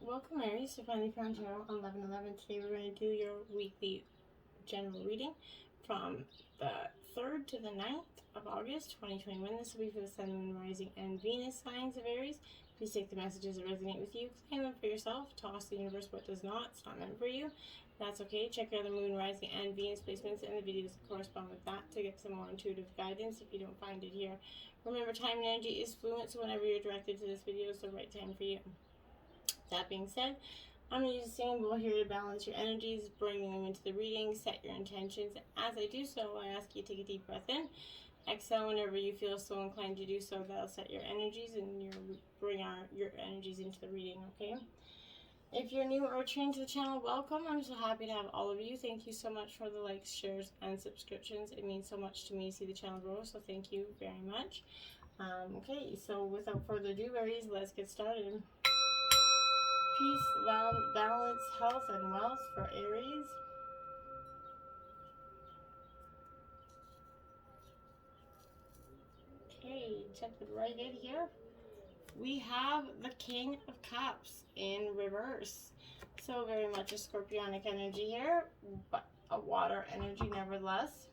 Welcome Aries to Finally Found Tarot on 11/11. Today we're going to do your weekly general reading from the 3rd to the 9th of August 2021. This will be for the Sun, Moon, Rising, and Venus signs of Aries. Please take the messages that resonate with you, claim them for yourself, toss the universe what does not. It's not meant for you. That's okay. Check out the Moon, Rising, and Venus placements and the videos that correspond with that to get some more intuitive guidance if you don't find it here. Remember, time and energy is fluent, so whenever you're directed to this video, it's the right time for you. That being said, I'm going to use a symbol here to balance your energies, bringing them into the reading, set your intentions. As I do so, I ask you to take a deep breath in. Exhale whenever you feel so inclined to do so. That'll set your energies and bring your energies into the reading, okay? If you're new or returning to the channel, welcome. I'm so happy to have all of you. Thank you so much for the likes, shares, and subscriptions. It means so much to me to see the channel grow, so thank you very much. Okay, so without further ado, Aries, let's get started. Peace, balance, health, and wealth for Aries. Okay, check the right in here. We have the King of Cups in reverse. So very much a Scorpionic energy here, but a water energy nevertheless.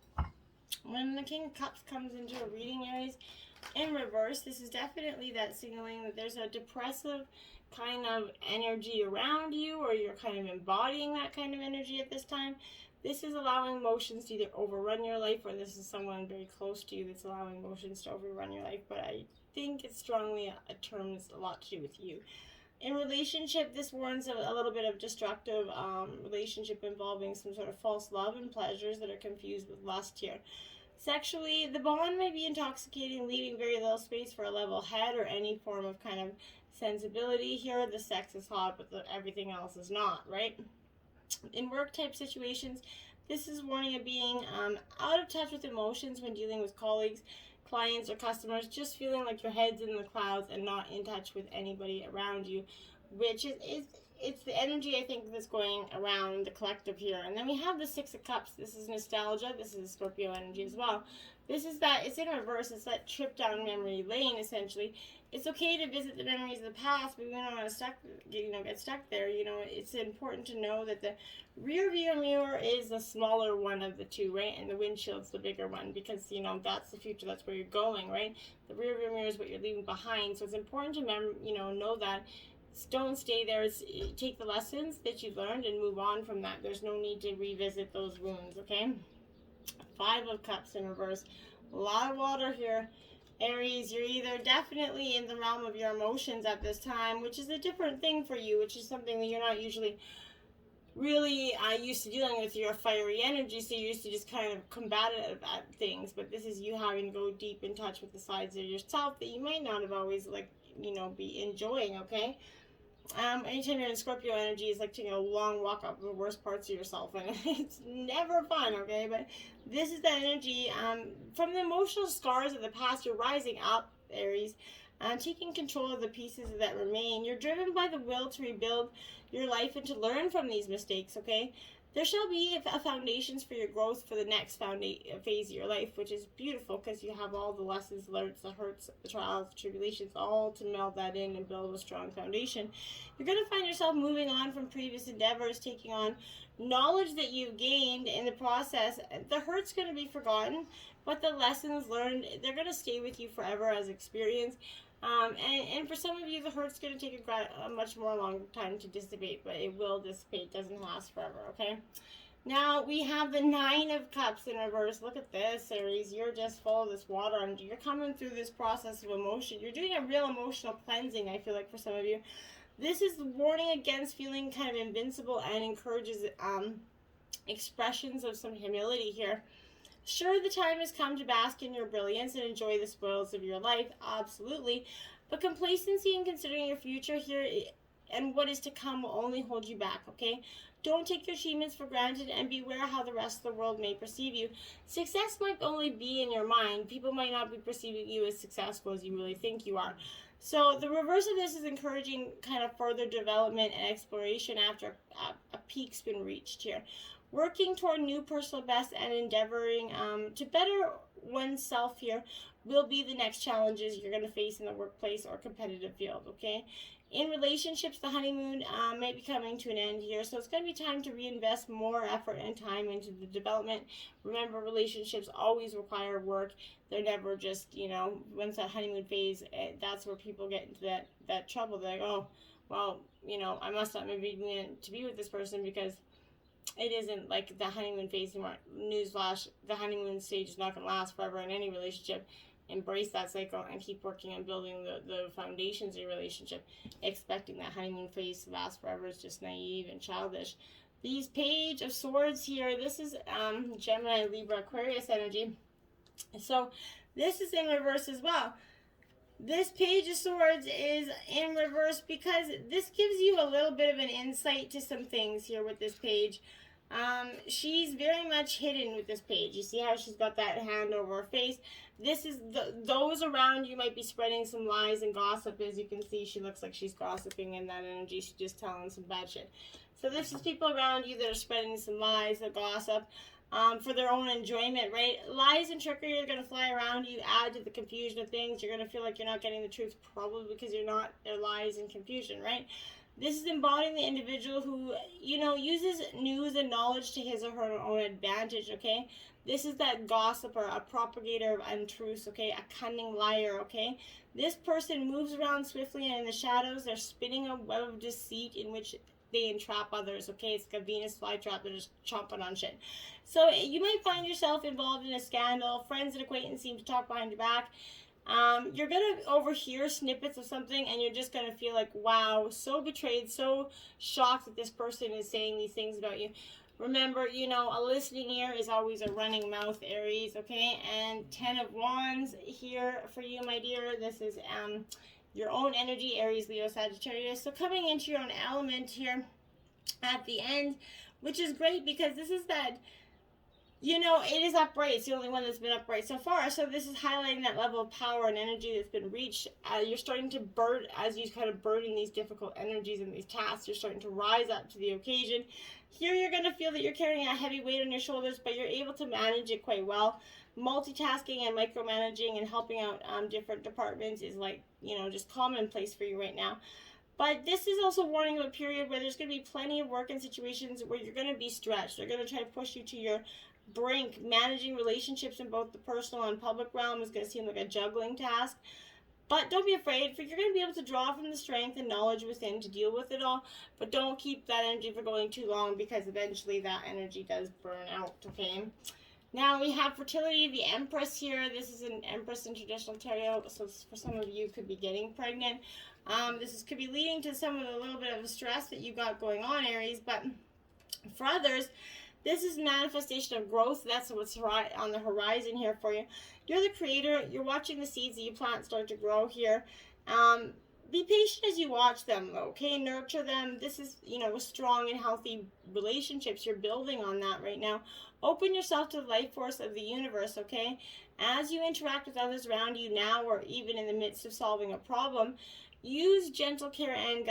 When the King of Cups comes into a reading, Aries, in reverse, this is definitely that signaling that there's a depressive kind of energy around you, or you're kind of embodying that kind of energy at this time. This is allowing emotions to either overrun your life, or this is someone very close to you that's allowing emotions to overrun your life. But I think it's strongly a term that's a lot to do with you. In relationship, this warrants a little bit of destructive relationship involving some sort of false love and pleasures that are confused with lust here. Sexually, the bond may be intoxicating, leaving very little space for a level head or any form of kind of sensibility here. The sex is hot, but everything else is not, right? In work type situations, this is warning of being out of touch with emotions when dealing with colleagues, clients, or customers, just feeling like your head's in the clouds and not in touch with anybody around you, which it's the energy, I think, that's going around the collective here. And then we have the Six of Cups. This is nostalgia. This is Scorpio energy as well. This is that, it's in reverse. It's that trip down memory lane, essentially. It's okay to visit the memories of the past, but we don't want to get stuck there. It's important to know that the rear view mirror is the smaller one of the two, right? And the windshield's the bigger one, because, that's the future. That's where you're going, right? The rear view mirror is what you're leaving behind. So it's important to know that. Don't stay there. Take the lessons that you've learned and move on from that. There's no need to revisit those wounds, okay? Five of Cups in reverse. A lot of water here. Aries, you're either definitely in the realm of your emotions at this time, which is a different thing for you, which is something that you're not usually really used to dealing with. Your fiery energy, so you're used to just kind of combative at things, but this is you having to go deep in touch with the sides of yourself that you might not have always be enjoying, okay? Anytime you're in Scorpio energy, it's like taking a long walk up the worst parts of yourself, and it's never fun, okay? But this is that energy from the emotional scars of the past. You're rising up, Aries, taking control of the pieces that remain. You're driven by the will to rebuild your life and to learn from these mistakes, okay? There shall be a foundations for your growth for the next phase of your life, which is beautiful because you have all the lessons learned, the hurts, the trials, the tribulations, all to meld that in and build a strong foundation. You're going to find yourself moving on from previous endeavors, taking on knowledge that you've gained in the process. The hurt's going to be forgotten, but the lessons learned, they're going to stay with you forever as experience. And for some of you, the hurt's going to take a much more long time to dissipate, but it will dissipate. It doesn't last forever, okay? Now, we have the Nine of Cups in reverse. Look at this, Aries. You're just full of this water, and you're coming through this process of emotion. You're doing a real emotional cleansing, I feel like, for some of you. This is warning against feeling kind of invincible and encourages expressions of some humility here. Sure, the time has come to bask in your brilliance and enjoy the spoils of your life, absolutely. But complacency in considering your future here and what is to come will only hold you back, okay? Don't take your achievements for granted and beware how the rest of the world may perceive you. Success might only be in your mind. People might not be perceiving you as successful as you really think you are. So the reverse of this is encouraging kind of further development and exploration after a peak's been reached here. Working toward new personal best and endeavoring to better oneself here will be the next challenges you're going to face in the workplace or competitive field, okay? In relationships, the honeymoon may be coming to an end here, so it's going to be time to reinvest more effort and time into the development. Remember, relationships always require work. They're never just, once that honeymoon phase, that's where people get into that trouble. They're like, oh, well, I must not be meant to be with this person because it isn't like the honeymoon phase anymore. Newsflash, the honeymoon stage is not going to last forever in any relationship. Embrace that cycle and keep working on building the foundations of your relationship. Expecting that honeymoon phase to last forever is just naive and childish. These Page of Swords here, this is Gemini, Libra, Aquarius energy. So this is in reverse as well. This Page of Swords is in reverse because this gives you a little bit of an insight to some things here with this page. She's very much hidden with this page. You see how she's got that hand over her face? This is those around you might be spreading some lies and gossip. As you can see, she looks like she's gossiping in that energy. She's just telling some bad shit. So this is people around you that are spreading some lies and gossip for their own enjoyment, right? Lies and trickery are going to fly around you, add to the confusion of things. You're going to feel like you're not getting the truth, probably because you're not. They're lies and confusion, right? This is embodying the individual who, uses news and knowledge to his or her own advantage, okay? This is that gossiper, a propagator of untruths, okay? A cunning liar, okay? This person moves around swiftly and in the shadows. They're spinning a web of deceit in which they entrap others, okay? It's like a Venus flytrap. They're just chomping on shit. So you might find yourself involved in a scandal. Friends and acquaintances seem to talk behind your back. You're going to overhear snippets of something and you're just going to feel like, wow, so betrayed, so shocked that this person is saying these things about you. Remember, a listening ear is always a running mouth, Aries, okay? And 10 of Wands here for you, my dear. This is your own energy, Aries, Leo, Sagittarius. So coming into your own element here at the end, which is great because this is that, it is upright. It's the only one that's been upright so far. So this is highlighting that level of power and energy that's been reached. You're starting to burden, as you kind of burden these difficult energies and these tasks, you're starting to rise up to the occasion. Here you're going to feel that you're carrying a heavy weight on your shoulders, but you're able to manage it quite well. Multitasking and micromanaging and helping out different departments is like, just commonplace for you right now. But this is also warning of a period where there's going to be plenty of work and situations where you're going to be stretched. They're going to try to push you to your brink. Managing relationships in both the personal and public realm is going to seem like a juggling task. But don't be afraid, for you're going to be able to draw from the strength and knowledge within to deal with it all. But don't keep that energy for going too long because eventually that energy does burn out, okay? Now we have fertility, the Empress here. This is an Empress in traditional tarot, so for some of you could be getting pregnant. Could be leading to a little bit of stress that you got going on, Aries. But for others, this is manifestation of growth. That's what's on the horizon here for you. You're the creator. You're watching the seeds that you plant start to grow here. Be patient as you watch them, okay? Nurture them. This is, strong and healthy relationships. You're building on that right now. Open yourself to the life force of the universe, okay? As you interact with others around you now or even in the midst of solving a problem, use gentle care and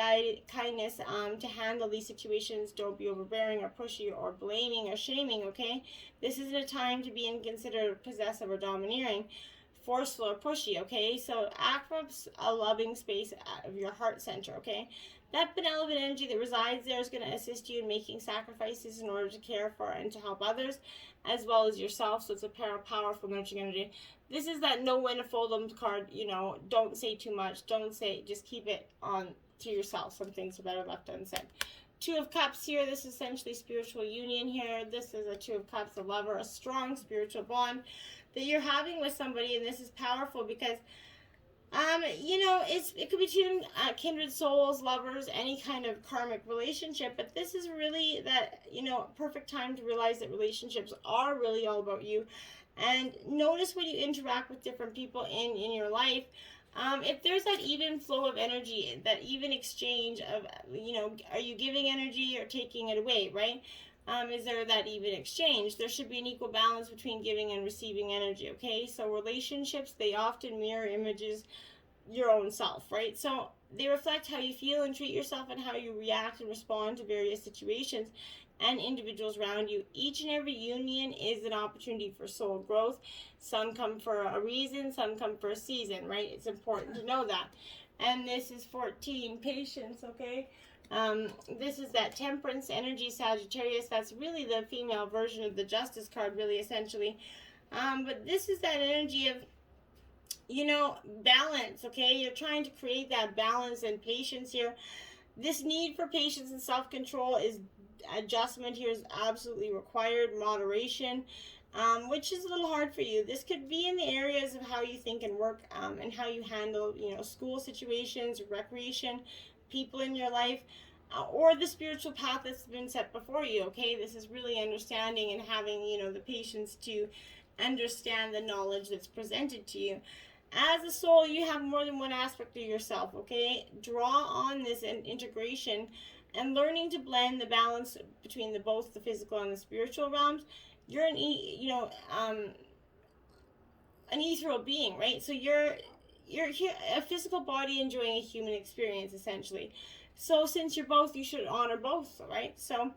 kindness to handle these situations. Don't be overbearing or pushy or blaming or shaming, okay? This isn't a time to be considered possessive or domineering, forceful or pushy, okay? So act from a loving space of your heart center, okay? That benevolent energy that resides there is going to assist you in making sacrifices in order to care for and to help others, as well as yourself. So it's a powerful nurturing energy. This is that know when to fold them card. Don't say too much. Just keep it on to yourself. Some things are better left unsaid. Two of Cups here. This is essentially spiritual union here. This is a Two of Cups, a lover, a strong spiritual bond that you're having with somebody, and this is powerful because it could be two kindred souls, lovers, any kind of karmic relationship, but this is really that, perfect time to realize that relationships are really all about you. And notice when you interact with different people in your life, if there's that even flow of energy, that even exchange of, are you giving energy or taking it away, right? Is there that even exchange? There should be an equal balance between giving and receiving energy, okay? So relationships, they often mirror images your own self, right? So they reflect how you feel and treat yourself and how you react and respond to various situations and individuals around you. Each and every union is an opportunity for soul growth. Some come for a reason, some come for a season, right? It's important to know that. And this is 14, patience, okay? This is that temperance energy, Sagittarius. That's really the female version of the justice card, really, essentially. But this is that energy of, you know, balance, okay? You're trying to create that balance and patience here. This need for patience and self-control is adjustment here is absolutely required. Moderation, which is a little hard for you. This could be in the areas of how you think and work, and how you handle, you know, school situations, recreation, people in your life, or the spiritual path that's been set before you, okay? This is really understanding and having, you know, the patience to understand the knowledge that's presented to you. As a soul, you have more than one aspect of yourself, okay? Draw on this integration and learning to blend the balance between both the physical and the spiritual realms. You're an ethereal being, right? So you're here, a physical body enjoying a human experience, essentially. So since you're both, you should honor both, right? So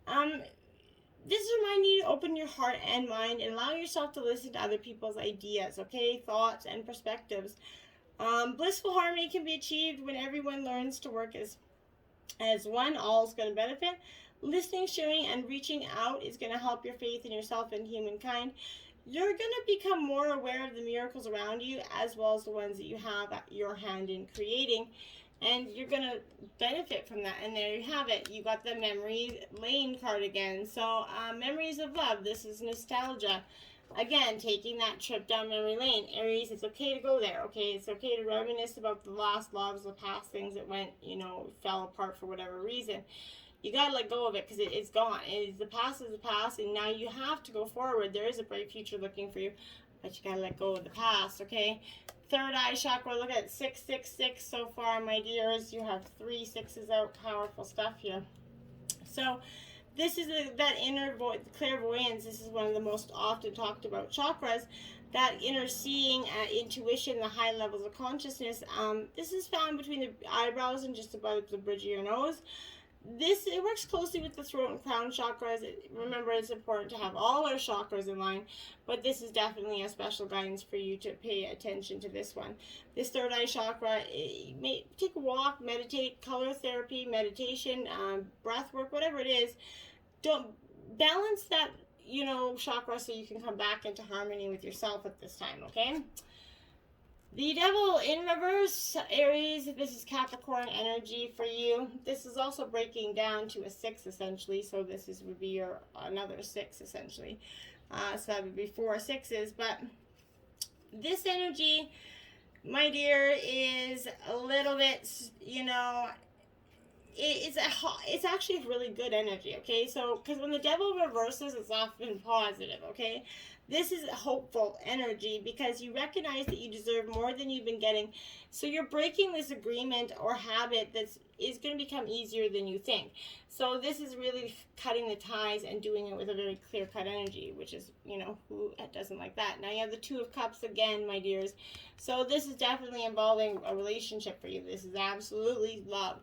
this is reminding you to open your heart and mind and allow yourself to listen to other people's ideas, okay, thoughts and perspectives. Blissful harmony can be achieved when everyone learns to work as one. All is going to benefit. Listening, sharing, and reaching out is going to help your faith in yourself and humankind. You're going to become more aware of the miracles around you, as well as the ones that you have at your hand in creating. And you're going to benefit from that. And there you have it. You got the memory lane card again. So memories of love. This is nostalgia. Again, taking that trip down memory lane. Aries, it's okay to go there, okay? It's okay to reminisce about the lost loves, the past things that went, you know, fell apart for whatever reason. You got to let go of it because it's gone. The past is the past, and now you have to go forward. There is a bright future looking for you, but you got to let go of the past, okay? Third eye chakra, look at 666 so far, my dears. You have 3 6s out. Powerful stuff here. So this is that inner clairvoyance. This is one of the most often talked about chakras. That inner seeing, intuition, the high levels of consciousness. This is found between the eyebrows and just above the bridge of your nose. It works closely with the throat and crown chakras. Remember, it's important to have all our chakras in line, but this is definitely a special guidance for you to pay attention to this one. This third eye chakra, take a walk, meditate, color therapy, meditation, breath work, whatever it is. Don't balance that, you know, chakra so you can come back into harmony with yourself at this time, okay? The devil in reverse, Aries, this is Capricorn energy for you. This is also breaking down to a 6, essentially. So this would be your another 6, essentially. So that would be 4 6s. But this energy, my dear, is a little bit, you know, it's actually really good energy, okay? So, because when the devil reverses, it's often positive, okay? This is a hopeful energy because you recognize that you deserve more than you've been getting. So you're breaking this agreement or habit that is going to become easier than you think. So this is really cutting the ties and doing it with a very clear-cut energy, which is, you know, who doesn't like that? Now you have the 2 of Cups again, my dears. So this is definitely involving a relationship for you. This is absolutely love.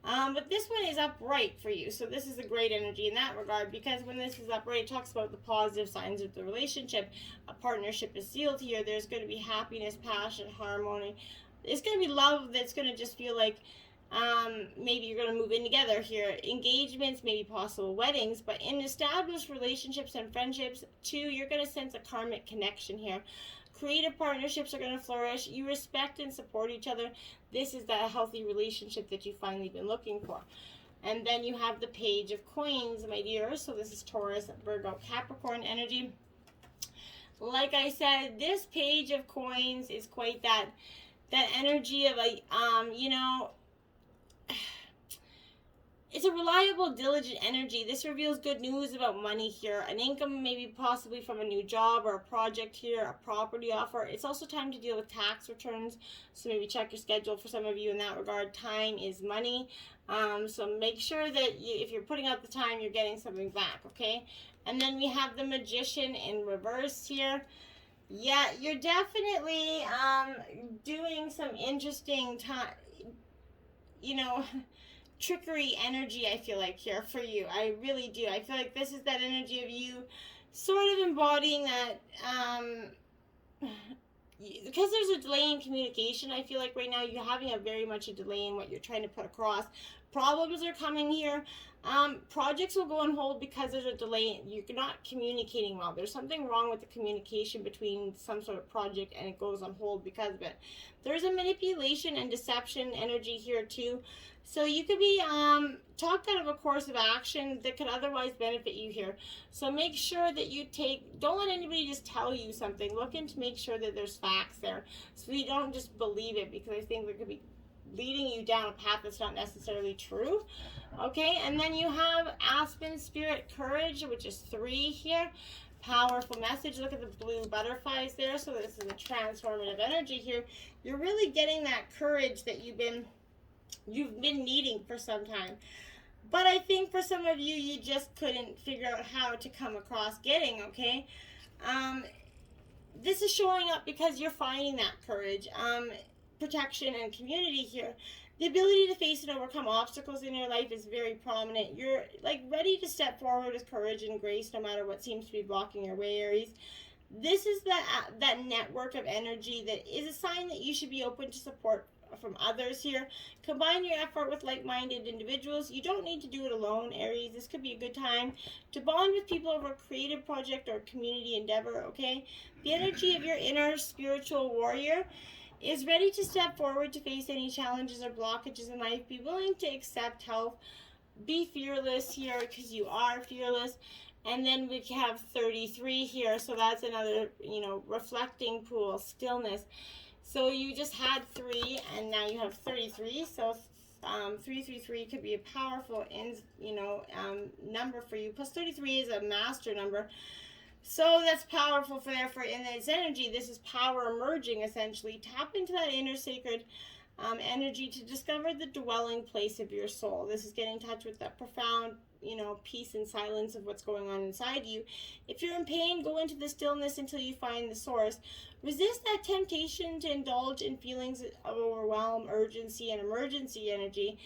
But this one is upright for you. So this is a great energy in that regard, because when this is upright, it talks about the positive signs of the relationship. A partnership is sealed here. There's going to be happiness, passion, harmony. It's going to be love that's going to just feel like maybe you're going to move in together here. Engagements, maybe possible weddings. But in established relationships and friendships, too, you're going to sense a karmic connection here. Creative partnerships are going to flourish. You respect and support each other. This is that healthy relationship that you've finally been looking for. And then you have the Page of Coins, my dear. So this is Taurus, Virgo, Capricorn energy. Like I said, this Page of Coins is quite that energy of a, you know, it's a reliable, diligent energy. This reveals good news about money here. An income, maybe possibly from a new job or a project here, a property offer. It's also time to deal with tax returns. So maybe check your schedule for some of you in that regard. Time is money. So make sure that if you're putting out the time, you're getting something back, okay? And then we have the Magician in reverse here. Yeah, you're definitely doing some interesting time, you know, trickery energy, I feel like, here for you. I really do. I feel like this is that energy of you sort of embodying that because there's a delay in communication, I feel like right now you're having a very much a delay in what you're trying to put across. Problems are coming here. Projects will go on hold because there's a delay. You're not communicating well. There's something wrong with the communication between some sort of project, and it goes on hold because of it. There's a manipulation and deception energy here too. So you could be talked out of a course of action that could otherwise benefit you here. So make sure that you don't let anybody just tell you something. Look into make sure that there's facts there. So you don't just believe it, because I think there could be leading you down a path that's not necessarily true. Okay, and then you have Aspen Spirit Courage, which is 3 here. Powerful message. Look at the blue butterflies there. So this is a transformative energy here. You're really getting that courage that you've been needing for some time. But I think for some of you, you just couldn't figure out how to come across getting, okay? This is showing up because you're finding that courage, protection, and community here. The ability to face and overcome obstacles in your life is very prominent. You're like ready to step forward with courage and grace no matter what seems to be blocking your way, Aries. This is that network of energy that is a sign that you should be open to support from others here. Combine your effort with like-minded individuals. You don't need to do it alone, Aries. This could be a good time to bond with people over a creative project or community endeavor, okay? The energy of your inner spiritual warrior is ready to step forward to face any challenges or blockages in life. Be willing to accept help. Be fearless here, because you are fearless. And then we have 33 here, so that's another, reflecting pool, stillness. So you just had 3, and now you have 33. So 333 could be a powerful, number for you. Plus 33 is a master number. So that's powerful for in its energy. This is power emerging, essentially. Tap into that inner sacred energy to discover the dwelling place of your soul. This is getting in touch with that profound, peace and silence of what's going on inside you. If you're in pain, go into the stillness until you find the source. Resist that temptation to indulge in feelings of overwhelm, urgency, and emergency energy.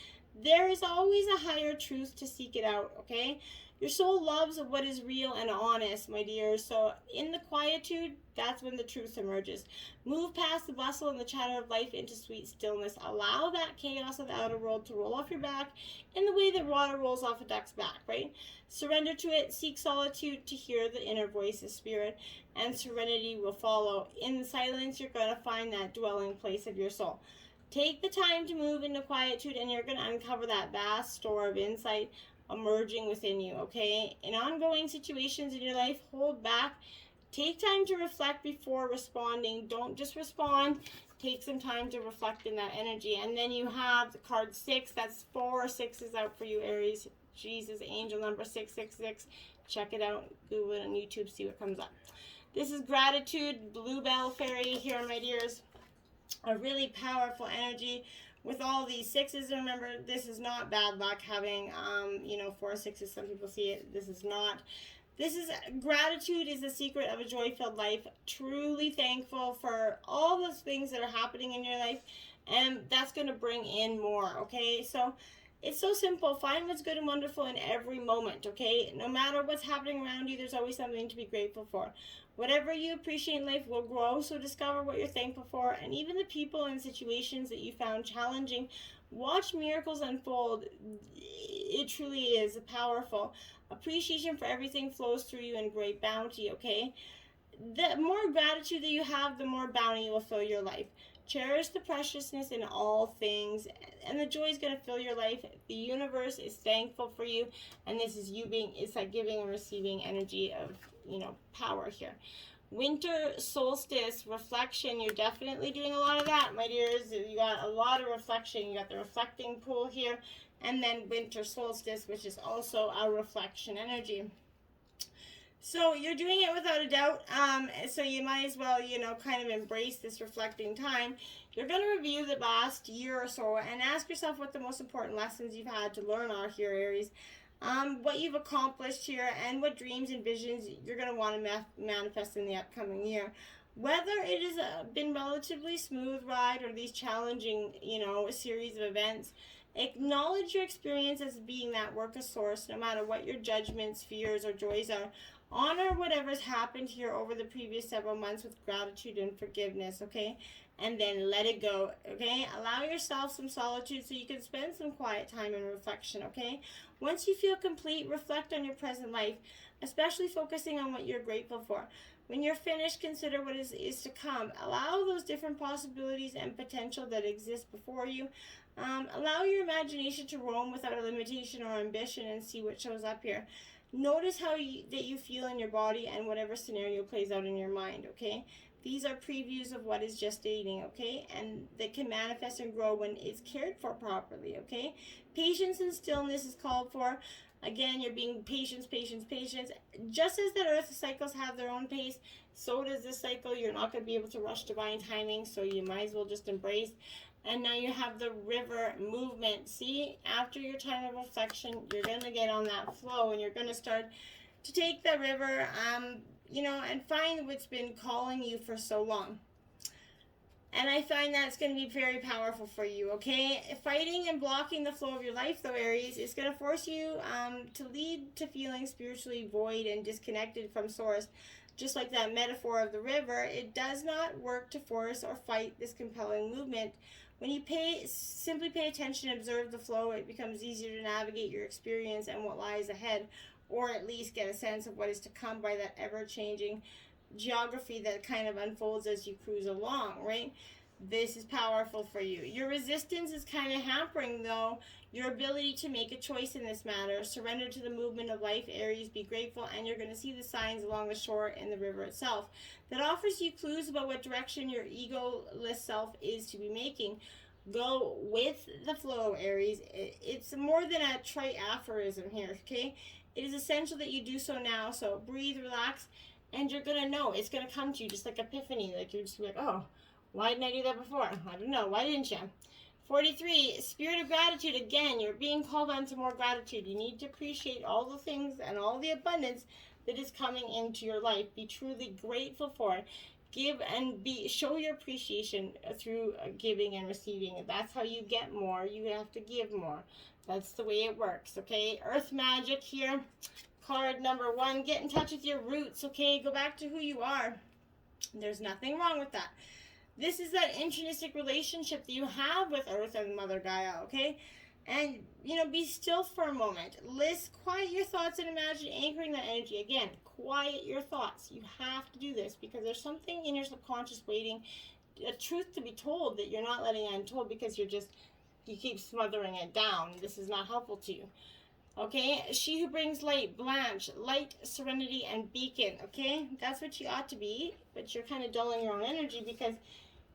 There is always a higher truth to seek it out, okay? Your soul loves what is real and honest, my dear. So in the quietude, that's when the truth emerges. Move past the bustle and the chatter of life into sweet stillness. Allow that chaos of the outer world to roll off your back in the way that water rolls off a duck's back, right? Surrender to it. Seek solitude to hear the inner voice of spirit, and serenity will follow. In the silence, you're going to find that dwelling place of your soul. Take the time to move into quietude, and you're going to uncover that vast store of insight emerging within you, okay? In ongoing situations in your life, hold back. Take time to reflect before responding. Don't just respond. Take some time to reflect in that energy. And then you have the card 6. That's 4 6s out for you, Aries. Jesus, angel number 666. Check it out. Google it on YouTube. See what comes up. This is gratitude. Bluebell fairy here, my dears. A really powerful energy with all these 6s. Remember, this is not bad luck having 4 6s. Some people see it. This is not. This is gratitude is the secret of a joy-filled life. Truly thankful for all those things that are happening in your life, and that's going to bring in more, okay? So it's so simple. Find what's good and wonderful in every moment, okay? No matter what's happening around you, there's always something to be grateful for. Whatever you appreciate in life will grow, so discover what you're thankful for. And even the people and situations that you found challenging, watch miracles unfold. It truly is powerful. Appreciation for everything flows through you in great bounty, okay? The more gratitude that you have, the more bounty will fill your life. Cherish the preciousness in all things, and the joy is going to fill your life. The universe is thankful for you, and this is you it's like giving and receiving energy of, power here. Winter solstice reflection. You're definitely doing a lot of that, my dears. You got a lot of reflection. You got the reflecting pool here, and then winter solstice, which is also a reflection energy. So you're doing it without a doubt. So you might as well, kind of embrace this reflecting time. You're going to review the last year or so and ask yourself what the most important lessons you've had to learn are here, Aries. What you've accomplished here, and what dreams and visions you're going to want to manifest in the upcoming year. Whether it has been relatively smooth ride or these challenging, a series of events, acknowledge your experience as being that work of source, no matter what your judgments, fears, or joys are. Honor whatever's happened here over the previous several months with gratitude and forgiveness, okay? And then let it go, okay? Allow yourself some solitude so you can spend some quiet time and reflection, okay? Once you feel complete, reflect on your present life, especially focusing on what you're grateful for. When you're finished, consider what is to come. Allow those different possibilities and potential that exist before you. Allow your imagination to roam without a limitation or ambition and see what shows up here. Notice how you feel in your body and whatever scenario plays out in your mind, okay? These are previews of what is gestating, okay? And they can manifest and grow when it's cared for properly, okay? Patience and stillness is called for. Again, you're being patience. Just as the earth cycles have their own pace, so does this cycle. You're not going to be able to rush divine timing, so you might as well just embrace. And now you have the river movement. See, after your time of reflection, you're going to get on that flow, and you're going to start to take the river, and find what's been calling you for so long. And I find that's going to be very powerful for you, okay? Fighting and blocking the flow of your life, though, Aries, is going to force you to lead to feeling spiritually void and disconnected from source. Just like that metaphor of the river, it does not work to force or fight this compelling movement. When you simply pay attention and observe the flow, it becomes easier to navigate your experience and what lies ahead, or at least get a sense of what is to come by that ever-changing geography that kind of unfolds as you cruise along, right? This is powerful for you. Your resistance is kind of hampering, though, your ability to make a choice in this matter. Surrender to the movement of life, Aries. Be grateful, and you're going to see the signs along the shore and the river itself that offers you clues about what direction your egoless self is to be making. Go with the flow, Aries. It's more than a trite aphorism here, okay? It is essential that you do so now. So breathe, relax, and you're going to know. It's going to come to you just like epiphany. Like you're just like, oh, why didn't I do that before? I don't know. Why didn't you? 43, spirit of gratitude. Again, you're being called on to more gratitude. You need to appreciate all the things and all the abundance that is coming into your life. Be truly grateful for it. Give and show your appreciation through giving and receiving. That's how you get more. You have to give more. That's the way it works, okay? Earth magic here. Card number 1, get in touch with your roots, okay? Go back to who you are. There's nothing wrong with that. This is that intrinsic relationship that you have with Earth and Mother Gaia, okay? And, be still for a moment. Quiet your thoughts and imagine anchoring that energy. Again, quiet your thoughts. You have to do this because there's something in your subconscious waiting, a truth to be told that you're not letting untold because you keep smothering it down. This is not helpful to you. Okay, she who brings light, Blanche, light, serenity, and beacon, okay? That's what you ought to be, but you're kind of dulling your own energy because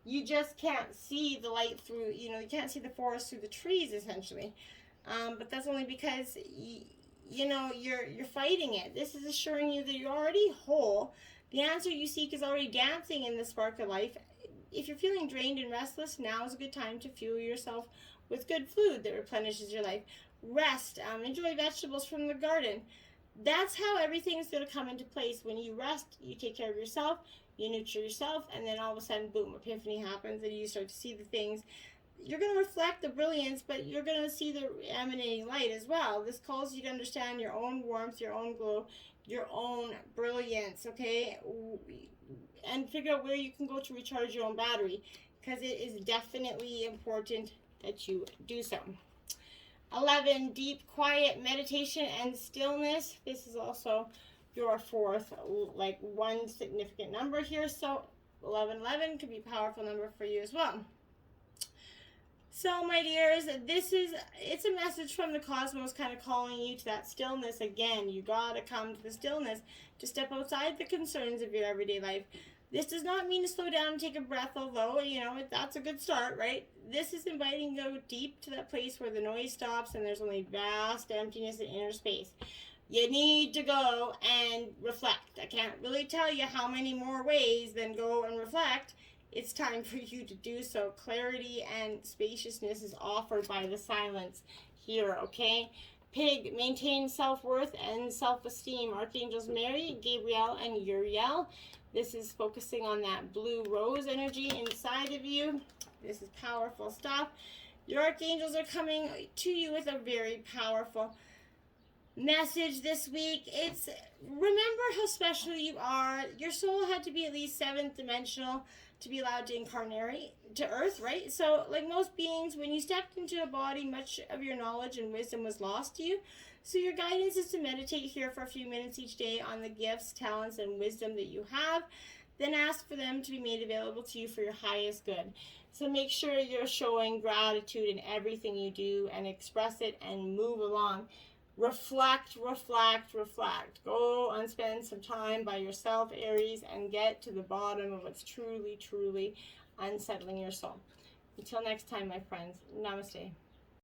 you just can't see the light through, you can't see the forest through the trees, essentially. But that's only because, you're fighting it. This is assuring you that you're already whole. The answer you seek is already dancing in the spark of life. If you're feeling drained and restless, now is a good time to fuel yourself with good food that replenishes your life. Rest, enjoy vegetables from the garden. That's how everything's going to come into place. When you rest, you take care of yourself, you nurture yourself, and then all of a sudden, boom, epiphany happens, and you start to see the things. You're going to reflect the brilliance, but you're going to see the emanating light as well. This calls you to understand your own warmth, your own glow, your own brilliance, okay? And figure out where you can go to recharge your own battery, because it is definitely important that you do so. 11, deep, quiet meditation and stillness. This is also your 4th, one significant number here. So 1111 could be a powerful number for you as well. So, my dears, it's a message from the cosmos kind of calling you to that stillness again. You got to come to the stillness to step outside the concerns of your everyday life. This does not mean to slow down and take a breath, although, that's a good start, right? This is inviting you to go deep to that place where the noise stops and there's only vast emptiness and inner space. You need to go and reflect. I can't really tell you how many more ways than go and reflect. It's time for you to do so. Clarity and spaciousness is offered by the silence here, okay? Pig, maintain self-worth and self-esteem. Archangels Mary, Gabriel, and Uriel. This is focusing on that blue rose energy inside of you. This is powerful stuff. Your archangels are coming to you with a very powerful message this week. It's remember how special you are. Your soul had to be at least 7th dimensional to be allowed to incarnate to Earth, right? So, like most beings, when you stepped into a body, much of your knowledge and wisdom was lost to you. So your guidance is to meditate here for a few minutes each day on the gifts, talents, and wisdom that you have. Then ask for them to be made available to you for your highest good. So make sure you're showing gratitude in everything you do and express it and move along. Reflect, reflect, reflect. Go and spend some time by yourself, Aries, and get to the bottom of what's truly, truly unsettling your soul. Until next time, my friends, namaste.